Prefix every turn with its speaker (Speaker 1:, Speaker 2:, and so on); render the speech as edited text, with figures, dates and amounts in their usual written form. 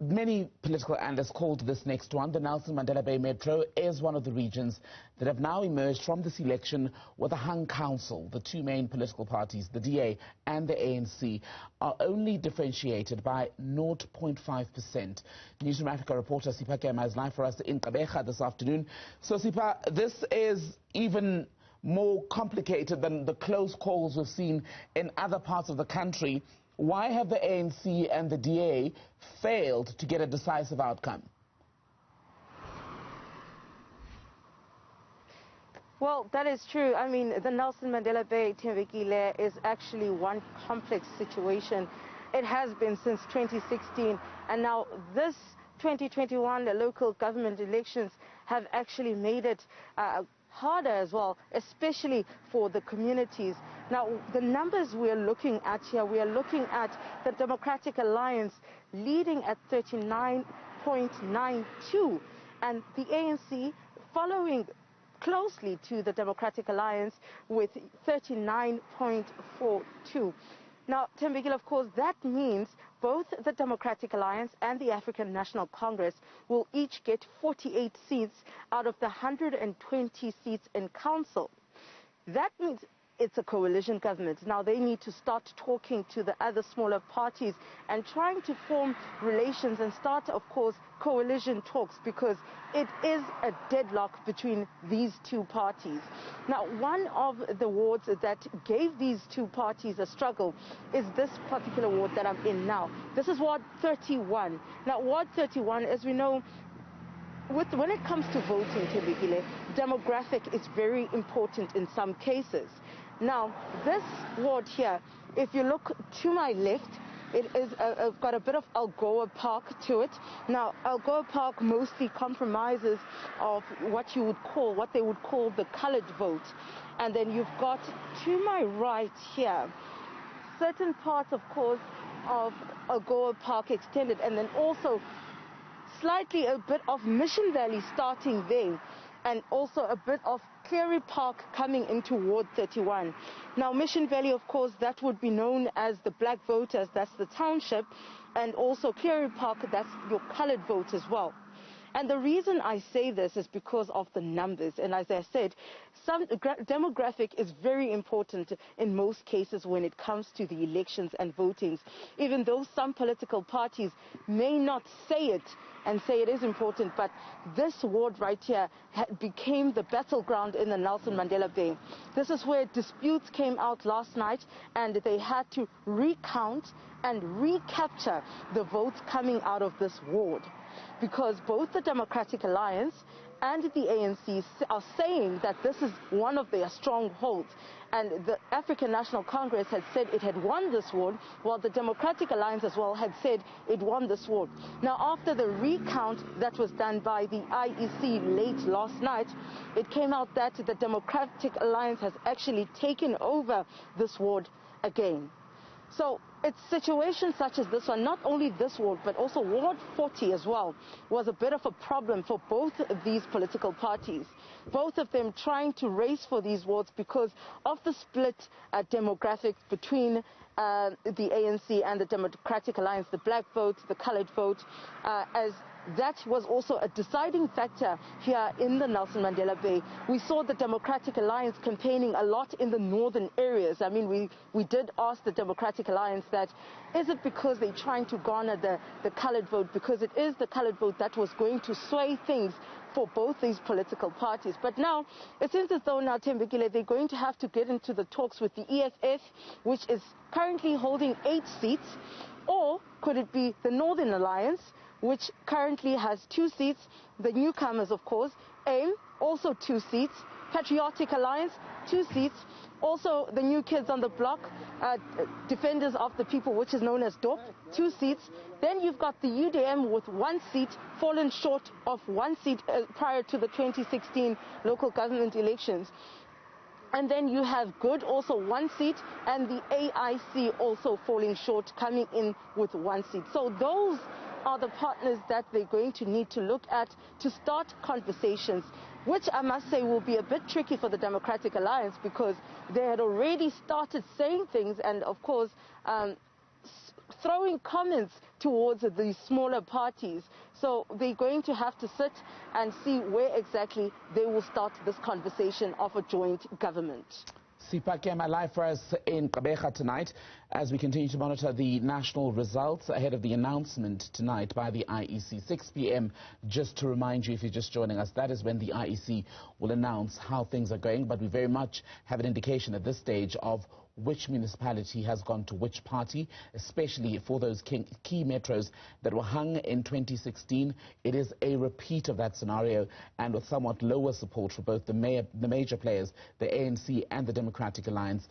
Speaker 1: Many political analysts called this next one. The Nelson Mandela Bay Metro is one of the regions that have now emerged from this election with a hung council. The two main political parties, the DA and the ANC, are only differentiated by 0.5%. Newzroom Afrika reporter Sipa Kema is live for us in Gqeberha this afternoon. So Sipa, this is even more complicated than the close calls we've seen in other parts of the country. Why have the ANC and the DA failed to get a decisive outcome?
Speaker 2: Well, that is true. I mean, the Nelson Mandela Bay is actually one complex situation. It has been since 2016, and now this 2021, the local government elections have actually made it harder as well, especially for the communities. Now, the numbers we are looking at here, we are looking at the Democratic Alliance leading at 39.92, and the ANC following closely to the Democratic Alliance with 39.42. Now, Thembekile, of course, that means both the Democratic Alliance and the African National Congress will each get 48 seats out of the 120 seats in council. That means it's a coalition government. Now they need to start talking to the other smaller parties and trying to form relations and start, of course, coalition talks, because it is a deadlock between these two parties. Now, one of the wards that gave these two parties a struggle is this particular ward that I'm in now. This is Ward 31. Now, Ward 31, as we know, when it comes to voting, Thembekile, demographic is very important in some cases. Now, this ward here, if you look to my left, it is got a bit of Algoa Park to it. Now, Algoa Park mostly compromises of what they would call the colored vote. And then you've got to my right here, certain parts, of course, of Algoa Park extended, and then also slightly a bit of Mission Valley starting there, and also a bit of Cleary Park coming into Ward 31. Now, Mission Valley, of course, that would be known as the black voters, that's the township, and also Cleary Park, that's your colored vote as well. And the reason I say this is because of the numbers. And as I said, demographic is very important in most cases when it comes to the elections and votings, even though some political parties may not say it and say it is important. But this ward right here became the battleground in the Nelson Mandela Bay. This is where disputes came out last night, and they had to recount and recapture the votes coming out of this ward, because both the Democratic Alliance and the ANC are saying that this is one of their strongholds. And the African National Congress had said it had won this ward, while the Democratic Alliance as well had said it won this ward. Now, after the recount that was done by the IEC late last night, it came out that the Democratic Alliance has actually taken over this ward again. So it's situations such as this one, not only this ward, but also Ward 40 as well, was a bit of a problem for both of these political parties. Both of them trying to race for these wards because of the split demographics between the ANC and the Democratic Alliance, the black vote, the colored vote, as that was also a deciding factor here in the Nelson Mandela Bay. We saw the Democratic Alliance campaigning a lot in the northern areas. I mean, we did ask the Democratic Alliance that, is it because they're trying to garner the colored vote? Because it is the colored vote that was going to sway things for both these political parties. But now, it seems as though now, Thembekile, they're going to have to get into the talks with the EFF, which is currently holding 8 seats, or could it be the Northern Alliance, which currently has 2 seats, the newcomers, of course, AIM, also 2 seats, Patriotic Alliance, 2 seats, also the new kids on the block, Defenders of the People, which is known as DOP, 2 seats. Then you've got the UDM with 1 seat, fallen short of 1 seat prior to the 2016 local government elections. And then you have Good, also 1 seat, and the AIC also falling short, coming in with 1 seat. So those are the partners that they're going to need to look at to start conversations, which I must say will be a bit tricky for the Democratic Alliance, because they had already started saying things and, of course, throwing comments towards the smaller parties. So they're going to have to sit and see where exactly they will start this conversation of a joint government.
Speaker 1: Sipa Kema live for us in Gqeberha tonight as we continue to monitor the national results ahead of the announcement tonight by the IEC. 6 p.m. Just to remind you, if you're just joining us, that is when the IEC will announce how things are going. But we very much have an indication at this stage of which municipality has gone to which party, especially for those key metros that were hung in 2016. It is a repeat of that scenario, and with somewhat lower support for both the major players, the ANC and the Democratic Alliance.